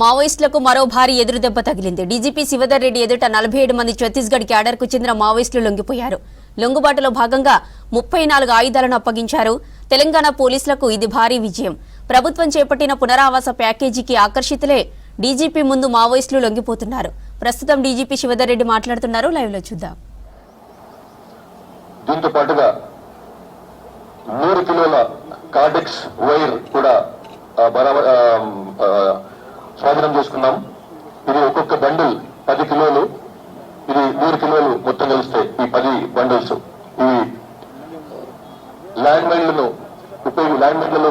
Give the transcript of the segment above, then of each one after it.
మావోయిస్టులకు మరో భారీ ఎదురుదెబ్బ తగిలింది. డీజీపీ శివధర్ రెడ్డి ఎదుట 47 మంది ఛత్తీస్గఢ్ క్యాడర్కు చెందిన మావోయిస్టులు లొంగిపోయారు. లొంగుబాటులో భాగంగా 34 ఆయుధాలను అప్పగించారు. తెలంగాణ పోలీసులకు ఇది భారీ విజయం. ప్రభుత్వం చేపట్టిన పునరావాస ప్యాకేజీకి ఆకర్షితులే డీజీపీ ముందు మావోయిస్టులు లొంగిపోతున్నారు. ప్రస్తుతం డీజీపీ శివధర్ రెడ్డి మాట్లాడుతున్నారు. లైవ్ లో చూద్దాం. దీంతో పాటుగా 100 కిలోల కార్డెక్స్ వైర్ కూడా స్వాధీనం చేసుకున్నాం. ఇది ఒక్కొక్క బండిల్ 10 కిలోలు, ఇది 100 కిలోలు మొత్తం కలిస్తే ఈ 10 బండిల్స్. ఈ ల్యాండ్ మైన్లలో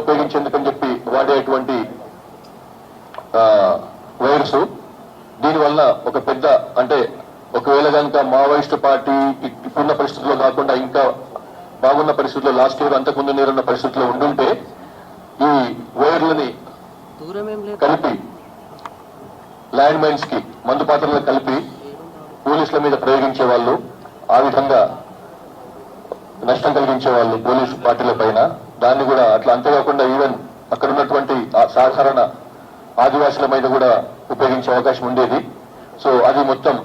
ఉపయోగించేందుకని చెప్పి వాడేటువంటి వైర్స్. దీనివల్ల ఒక పెద్ద అంటే ఒకవేళ కనుక మావోయిస్టు పార్టీ ఇప్పుడున్న పరిస్థితుల్లో కాకుండా ఇంకా బాగున్న పరిస్థితుల్లో లాస్ట్ ఇయర్ అంతకుముందు నీరున్న పరిస్థితుల్లో ఉండుంటే ఈ వైర్లని కలిపి ల్యాండ్ మైన్స్ కి మందు పాత్రలను కలిపి పోలీసుల మీద ప్రయోగించే వాళ్ళు, ఆ విధంగా నష్టం కలిగించే వాళ్ళు పోలీసు పార్టీల పైన. దాన్ని కూడా అట్లా అంతేకాకుండా ఈవెన్ అక్కడ ఉన్నటువంటి సాధారణ ఆదివాసుల మీద కూడా ఉపయోగించే అవకాశం ఉండేది. సో అది మొత్తం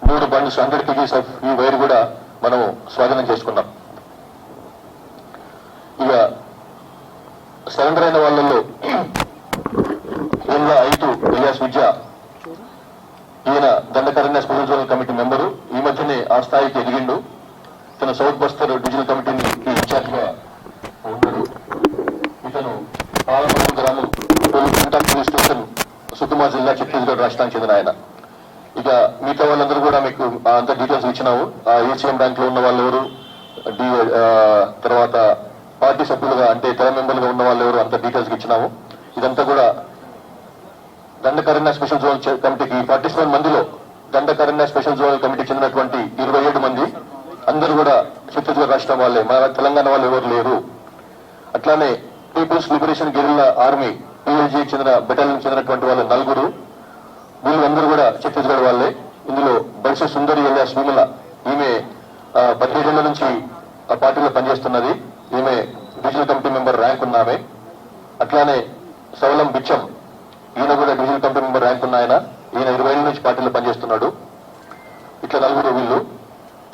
3 బండ్స్ 100 kgs ఆఫ్ ఈ వైర్ కూడా మనం స్వాధీనం చేసుకున్నాం. ఇక సరెండర్ అయిన వాళ్ళల్లో ఏళ్ళ 5 ఇలియాస్ విద్య, ఈయన Dandakaranya special zonal committee member. ఈ మధ్యనే ఆ స్థాయికి ఎదిగిండు. తన సౌత్ బస్తర్ డివిజనల్ కమిటీని ఇన్ఛార్జ్ గా ఉన్నాడు. ఇతను పాలమూరు గ్రామం పోలీస్ స్టేషన్, సుకుమా జిల్లా, ఛత్తీస్గఢ్ రాష్ట్రానికి చెందిన ఆయన. ఇక మిగతా వాళ్ళందరూ కూడా మీకు అంత డీటెయిల్స్ ఇచ్చినాము. ఏసీఎం బ్యాంక్ లో ఉన్న వాళ్ళు ఎవరు, తర్వాత పార్టీ సభ్యులుగా అంటే తెర మెంబర్లుగా ఉన్న వాళ్ళు ఎవరు, అంత డీటెయిల్స్ ఇచ్చినాము. ఇదంతా కూడా దండకారణ్య స్పెషల్ జోనల్ కమిటీకి 47 మందిలో దండకారణ్య స్పెషల్ జోనల్ కమిటీ చెందినటువంటి 27 మంది అందరూ కూడా ఛత్తీస్గఢ్ రాష్ట్రం వాళ్ళే, మన తెలంగాణ వాళ్ళు ఎవరు లేరు. అట్లానే People's Liberation Guerrilla Army PLG చెందిన బెటాలియన్ చెందినటువంటి వాళ్ళు 4. వీళ్ళందరూ కూడా ఛత్తీస్గఢ్ వాళ్ళే. ఇందులో బడిసె సుందరి ఎలియాస్ విమల, ఈమె 17 ఏళ్ల నుంచి ఆ పార్టీలో పనిచేస్తున్నది. ఈమె డివిజనల్ కమిటీ మెంబర్ ర్యాంక్ ఉన్నామే. అట్లానే సవలం బిచ్చం, ఈయన కూడా డివిజనల్ కమిటీ మెంబర్ ర్యాంక్ ఉన్న ఆయన. ఈయన 20 ఏళ్ల నుంచి పార్టీలో పనిచేస్తున్నాడు. ఇట్లా 4 వీళ్ళు.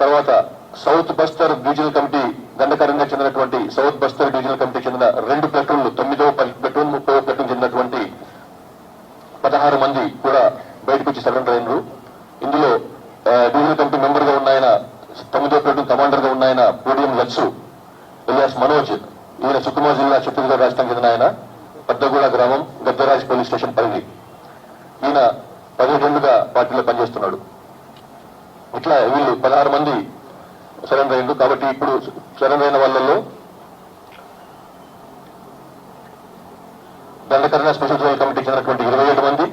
తర్వాత సౌత్ బస్తర్ డివిజనల్ కమిటీ దండకారణ్యానికి చెందినటువంటి సౌత్ బస్తర్ డివిజనల్ కమిటీ చెందిన 2 ప్లటూన్లు, 9వ ప్లటూన్ 30వ ప్లటూన్ చెందినటువంటి 16 మంది కూడా బయటకు వచ్చి సరెండర్ అయినరు. ఇందులో డివిజనల్ కమిటీ మెంబర్ గా ఉన్న ఆయన, 9వ ప్లటూన్ కమాండర్ గా ఉన్న ఆయన పోడియం లత్సు ఎలియాస్ మనోజ్, ఈయన సుకుమా జిల్లా, ఛత్తీస్గఢ్ రాష్ట్రానికి చెందిన ఆయన, పెద్దగూడ గ్రామం, గద్దరాజ్ పోలీస్ స్టేషన్ పరిధి. ఈయన 17 ఏళ్లుగా పార్టీలో పనిచేస్తున్నాడు. ఇట్లా వీళ్ళు 16 మంది సరెండర్ అయిండు. కాబట్టి ఇప్పుడు సరెండర్ అయిన వాళ్ళలో దండకారణ్య స్పెషల్ జోనల్ కమిటీకి చెందినటువంటి 27 మంది,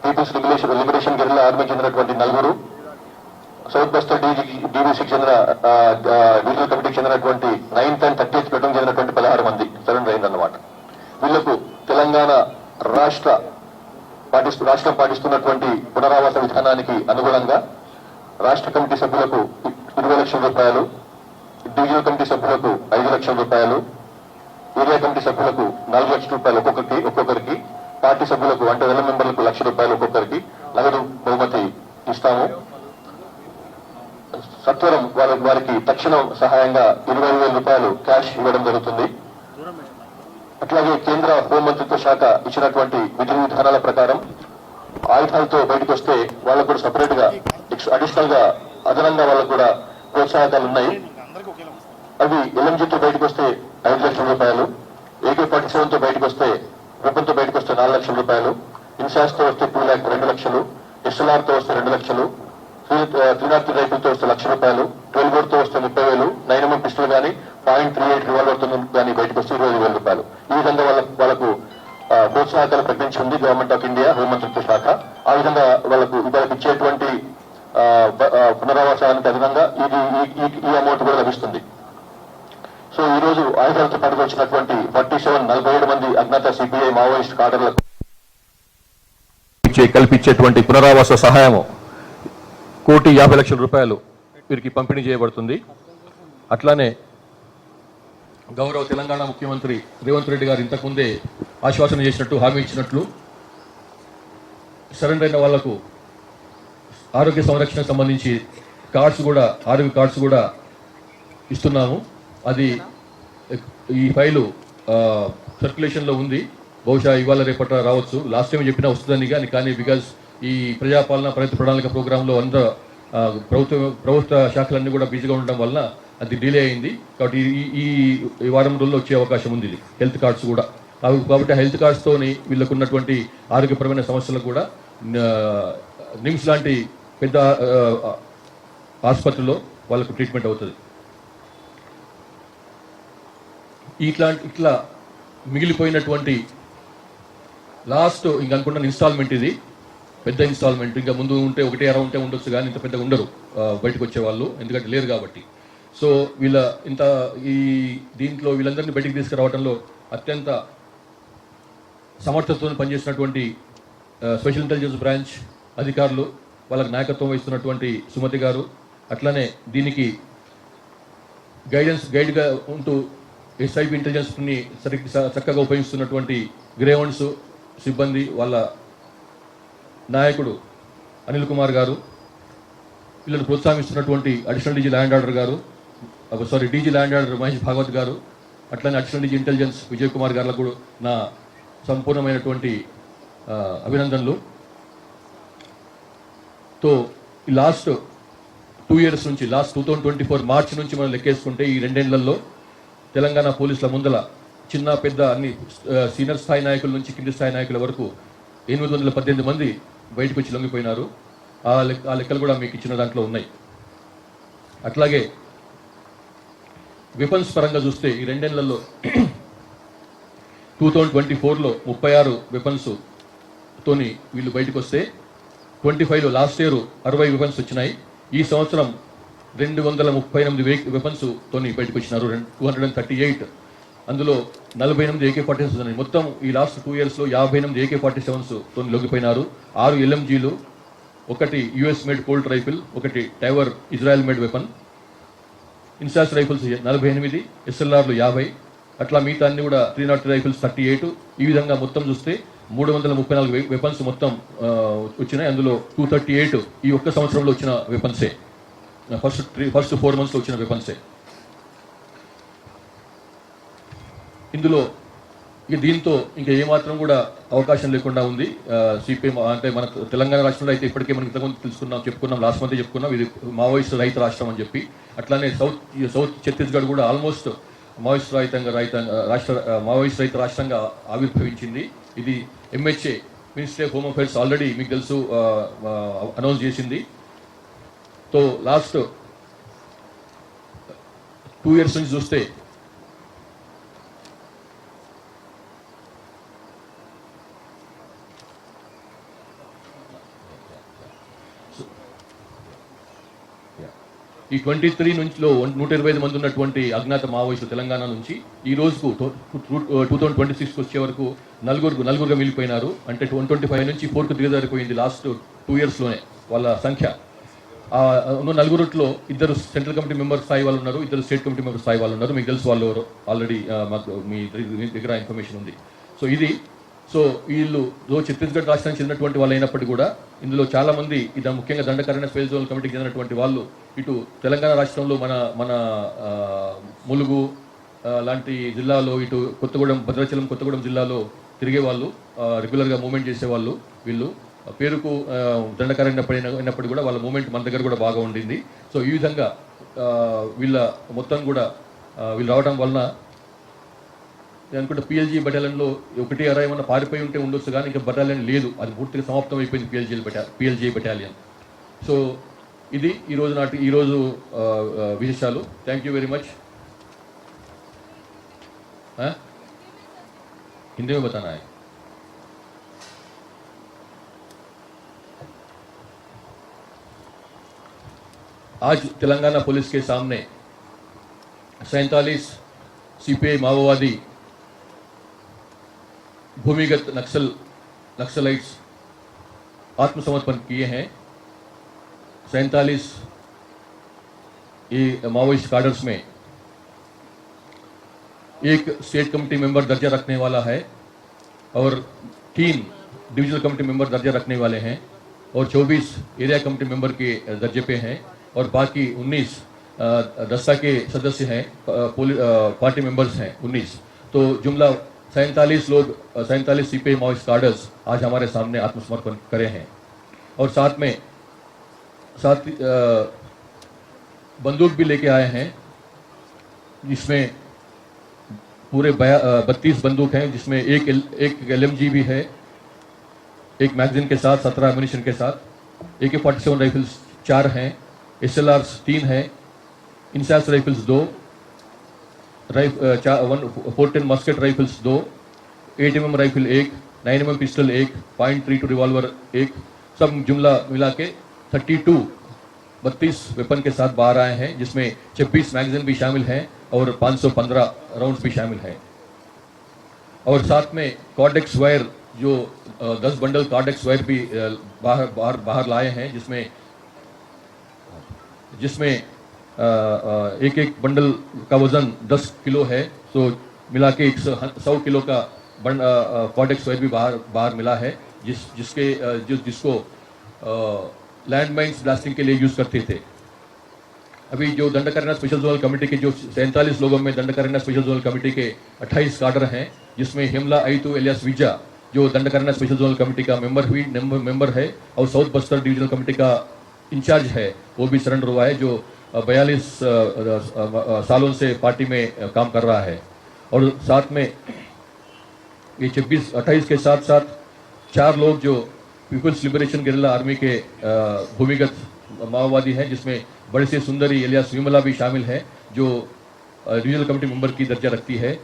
పీపుల్స్ లిబరేషన్ గెరిల్లా ఆర్మీకి చెందినటువంటి 4, సౌత్ బస్తర్ డీబీసీకి చెందిన డివిజనల్ కమిటీకి చెందినటువంటి 9th and 30th ప్లటూన్ చెందినటువంటి 16 మంది సరెండర్ అయిందన్నమాట. వీళ్లకు తెలంగాణ రాష్ట్రం పాటిస్తున్నటువంటి పునరావాస విధానానికి అనుగుణంగా రాష్ట్ర కమిటీ సభ్యులకు 20 లక్షల రూపాయలు, డివిజనల్ కమిటీ సభ్యులకు 5 లక్షల రూపాయలు, ఏరియా కమిటీ సభ్యులకు 4 లక్షల రూపాయలు ఒక్కొక్కరికి, పార్టీ సభ్యులకు అంటే నెల మెంబర్లకు 1 లక్ష రూపాయలు ఒక్కొక్కరికి నగదు బహుమతి ఇస్తాము. సత్వరం వారికి తక్షణ సహాయంగా 25,000 రూపాయలు క్యాష్ ఇవ్వడం జరుగుతుంది. అట్లాగే కేంద్ర హోంమంత్రిత్వ శాఖ ఇచ్చినటువంటి విధి విధానాల ప్రకారం ఆయుధాలతో బయటకు వస్తే వాళ్ళకు కూడా సపరేట్ గా అడిషనల్ గా అదనంగా వాళ్ళకు కూడా ప్రోత్సాహకాలు ఉన్నాయి. అవి LMGతో బయటకు వస్తే 5 లక్షల రూపాయలు, AK-47 తో బయటకు వస్తే, వెపన్తో బయటకు వస్తే 4 లక్షల రూపాయలు, ఇన్సాస్ తో వస్తే 2 లక్షలు, SLR తో వస్తే 2 లక్షలు, 303 రైఫిల్ తో వస్తే 1 లక్ష రూపాయలు, 12 బోర్ తో వస్తే 30,000, 9mm పిస్టల్ గానీ, .38 రివాల్వర్ తో కానీ బయటకు వస్తే 25,000 రూపాయలు. ఈ విధంగా వాళ్ళకు ప్రోత్సాహకాలు ప్రకటించింది గవర్నమెంట్ ఆఫ్ ఇండియా హోంమంత్రిత్వ శాఖ. ఆ విధంగా వాళ్ళకు ఇచ్చేటువంటి పునరావాసానికి అదనంగా ఈ అమౌంట్ కూడా లభిస్తుంది. సో ఈ రోజు ఆయుధాలతో పాటు వచ్చినటువంటి 47 మంది అజ్ఞాత సిపిఐ మావోయిస్ట్ కాడర్లకు కల్పించేటువంటి పునరావాస సహాయం 1,50,00,000 రూపాయలు వీరికి పంపిణీ చేయబడుతుంది. అట్లానే గౌరవ తెలంగాణ ముఖ్యమంత్రి రేవంత్ రెడ్డి గారు ఇంతకుముందే ఆశ్వాసన చేసినట్టు హామీ ఇచ్చినట్లు సరెండర్ అయిన వాళ్లకు ఆరోగ్య సంరక్షణకు సంబంధించి ఆరోగ్య కార్డ్స్ కూడా ఇస్తున్నాము. అది ఈ ఫైలు సర్క్యులేషన్లో ఉంది. బహుశా ఇవాళ రేపట రావచ్చు. లాస్ట్ టైం చెప్పినా వస్తుందని కానీ బికాజ్ ఈ ప్రజాపాలన ప్రగతి ప్రణాళిక ప్రోగ్రాంలో అందరూ ప్రభుత్వ శాఖలన్నీ కూడా బిజీగా ఉండడం వల్ల అది డిలే అయింది. కాబట్టి ఈ వారం రోజుల్లో వచ్చే అవకాశం ఉంది. ఇది హెల్త్ కార్డ్స్ కూడా కాబట్టి హెల్త్ కార్డ్స్తోని వీళ్ళకు ఉన్నటువంటి ఆరోగ్యపరమైన సమస్యలకు కూడా నిమ్స్ లాంటి పెద్ద ఆసుపత్రిలో వాళ్ళకు ట్రీట్మెంట్ అవుతుంది. ఇట్లా మిగిలిపోయినటువంటి లాస్ట్ ఇంక అనుకున్న ఇన్స్టాల్మెంట్, ఇది పెద్ద ఇన్స్టాల్మెంట్. ఇంకా ముందు ఉంటే ఒకటి అర ఉంటే ఉండొచ్చు కానీ ఇంత పెద్దగా ఉండరు బయటకు వచ్చేవాళ్ళు, ఎందుకంటే లేరు కాబట్టి. సో దీంట్లో వీళ్ళందరినీ బయటికి తీసుకురావడంలో అత్యంత సమర్థతతో పనిచేసినటువంటి స్పెషల్ ఇంటెలిజెన్స్ బ్రాంచ్ అధికారులు, వాళ్ళకి నాయకత్వం వహిస్తున్నటువంటి సుమతి గారు, అట్లానే దీనికి గైడ్గా ఉంటూ ఎస్ఐబి ఇంటెలిజెన్స్ని చక్కగా ఉపయోగిస్తున్నటువంటి గ్రేవన్స్ సిబ్బంది, వాళ్ళ నాయకుడు అనిల్ కుమార్ గారు, వీళ్ళని ప్రోత్సహిస్తున్నటువంటి అడిషనల్ డీజీ ల్యాండ్ ఆర్డర్ గారు, DG law and order Mahesh Bhagwat గారు, అట్లనే additional DG intelligence Vijay Kumar గారులకు కూడా నా సంపూర్ణమైనటువంటి అభినందనలు. తో ఈ లాస్ట్ 2 years నుంచి, లాస్ట్ 2024 మార్చి నుంచి మనం లెక్కేసుకుంటే ఈ 2 ఏళ్లలో తెలంగాణ పోలీసుల ముందల చిన్న పెద్ద అన్ని సీనియర్ స్థాయి నాయకుల నుంచి కింది స్థాయి నాయకుల వరకు 818 మంది బయటకు వచ్చి లొంగిపోయినారు. ఆ లెక్కలు కూడా మీకు ఇచ్చిన దాంట్లో ఉన్నాయి. అట్లాగే వెపన్స్ పరంగా చూస్తే ఈ 2 ఏళ్లలో 2024లో 36 వెపన్స్ తోని వీళ్ళు బయటకు వస్తే 25లో లాస్ట్ ఇయర్ 60 వెపన్స్ వచ్చినాయి. ఈ సంవత్సరం 238 వెపన్స్ తోని బయటకు వచ్చినారు, 238. అందులో 48 AK-47 ఉన్నాయి. మొత్తం ఈ లాస్ట్ 2 yearsలో 58 AK-47s తోని లొంగిపోయినారు. 6 LMGలు, 1 US made colt rifle, 1 Tavor Israel made weapon, INSAS rifles 48, SLRలు 50, అట్లా మిగతా అన్ని కూడా 303 రైఫిల్స్ 38. ఈ విధంగా మొత్తం చూస్తే 334 వెపన్స్ మొత్తం వచ్చినాయి. అందులో 238 ఈ ఒక్క సంవత్సరంలో వచ్చిన వెపన్సే, ఫస్ట్ 4 monthsలో వచ్చిన వెపన్సే. ఇందులో దీంతో ఇంకా ఏమాత్రం కూడా అవకాశం లేకుండా ఉంది. సిపిఎం అంటే మన తెలంగాణ రాష్ట్రంలో అయితే ఇప్పటికే మనం ఇంతకుముందు చెప్పుకున్నాం, లాస్ట్ మంత్ చెప్పుకున్నాం, ఇది మావోయిస్ట్ రహిత రాష్ట్రం అని చెప్పి. అట్లానే సౌత్ ఛత్తీస్గఢ్ కూడా ఆల్మోస్ట్ మావోయిస్ట్ రహిత రాష్ట్రంగా ఆవిర్భవించింది. ఇది MHA ministry of home affairs already మీకు తెలుసు అనౌన్స్ చేసింది. తో లాస్ట్ 2 years నుంచి చూస్తే ఈ 23 నుంచిలో 125 మంది ఉన్నటువంటి అజ్ఞాత మావోయిస్టులు తెలంగాణ నుంచి ఈ రోజుకు 2026 వచ్చే వరకు నలుగురుగా మిగిలిపోయినారు. అంటే 125 నుంచి 4కు దిగజారిపోయింది లాస్ట్ 2 yearsలోనే వాళ్ళ సంఖ్య. ఉన్న నలుగురులో 2 సెంట్రల్ కమిటీ మెంబర్ స్థాయి వాళ్ళు ఉన్నారు, 2 స్టేట్ కమిటీ మెంబర్ స్థాయి వాళ్ళు ఉన్నారు. మీకు తెలుసు వాళ్ళు ఆల్రెడీ మాకు మీ దగ్గర ఇన్ఫర్మేషన్ ఉంది. సో వీళ్ళు ఛత్తీస్గఢ్ రాష్ట్రానికి చెందినటువంటి వాళ్ళు అయినప్పటికీ కూడా ఇందులో చాలా మంది ముఖ్యంగా దండకారణ్య స్పెషల్ జోనల్ కమిటీకి చెందినటువంటి వాళ్ళు ఇటు తెలంగాణ రాష్ట్రంలో మన ములుగు లాంటి జిల్లాలో, ఇటు భద్రాచలం కొత్తగూడెం జిల్లాలో తిరిగే వాళ్ళు, రెగ్యులర్గా మూవ్మెంట్ చేసేవాళ్ళు. వీళ్ళు పేరుకు దండకారణ్య అయినప్పటికీ కూడా వాళ్ళ మూవ్మెంట్ మన దగ్గర కూడా బాగా ఉండింది. సో ఈ విధంగా వీళ్ళు రావడం వలన నేను అనుకుంటే PLG బటాలియన్లో 1 ఏమన్నా పారిపోయి ఉంటే ఉండొచ్చు కానీ ఇంకా బటాలియన్ లేదు, అది పూర్తిగా సమాప్తం అయిపోయింది PLG బటాలియన్. సో ఇది ఈరోజు విశేషాలు. Thank you very much. Hindi में बताना है. आज तेलंगाना पुलिस के सामने 47 CPI माओवादी भूमिगत नक्सलाइट्स आत्मसमर्पण किए हैं. 47 ये माओवाइस्ट कार्डर्स में एक स्टेट कमेटी मेंबर दर्जा रखने वाला है और 3 डिविजनल कमेटी मेंबर दर्जा रखने वाले हैं और 24 एरिया कमेटी मेंबर के दर्जे पे हैं और बाकी 19 दस्ता के सदस्य हैं, पार्टी मेंबर्स हैं 19। तो जुमला 47 लोग 47 सीपीआई माओइस्ट कार्डर्स आज हमारे सामने आत्मसमर्पण करे हैं और साथ बंदूक भी लेके आए हैं, जिसमें पूरे 32 बंदूक हैं, जिसमें एक LMG भी है, एक मैगजीन के साथ 17 एम्यूनिशन के साथ, AK-47 राइफल्स 4 हैं, SLRs 3 हैं, INSAS rifles 2, 410 musket rifles 2, 8mm rifle 1, 9mm pistol 1, .32 revolver 1, सब जुमला मिला के 32 वेपन के साथ बाहर आए हैं, जिसमें 26 मैगजीन भी शामिल हैं और 515 राउंड्स भी शामिल हैं। और साथ में कॉर्डेक्स वायर जो 10 बंडल कॉर्डेक्स वायर भी बाहर लाए हैं, जिसमें एक बंडल का वजन 10 किलो है, तो मिला के 100 किलो का कॉर्डेक्स वायर भी बाहर मिला है, जिसको लैंड माइन्स ब्लास्टिंग के लिए यूज करते थे। अभी जो दंडकारण्य स्पेशल जोनल कमेटी के जो 47 लोगों में दंडकारण्य स्पेशल जोनल कमेटी के 28 कार्डर हैं, जिसमें हिमला आईतू एलियास विजा जो दंडकारण्य स्पेशल जोनल कमेटी का मेंबर है और साउथ बस्तर डिविजनल कमेटी का इंचार्ज है, वो भी सरेंडर हुआ है, जो 42 सालों से पार्टी में काम कर रहा है। और साथ में ये 28 के साथ साथ 4 लोग जो पीपल्स लिबरेशन गेरिल्ला आर्मी के भूमिगत माओवादी हैं, जिसमें बड़े से सुंदरी एलियास विमला भी शामिल है, जो रीजनल कमेटी मेंबर की दर्जा रखती है,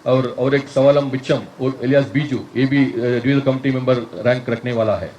और एक सवालम बिच्चम और एलियास बीजू, ये भी रीजनल कमेटी मेंबर रैंक रखने वाला है।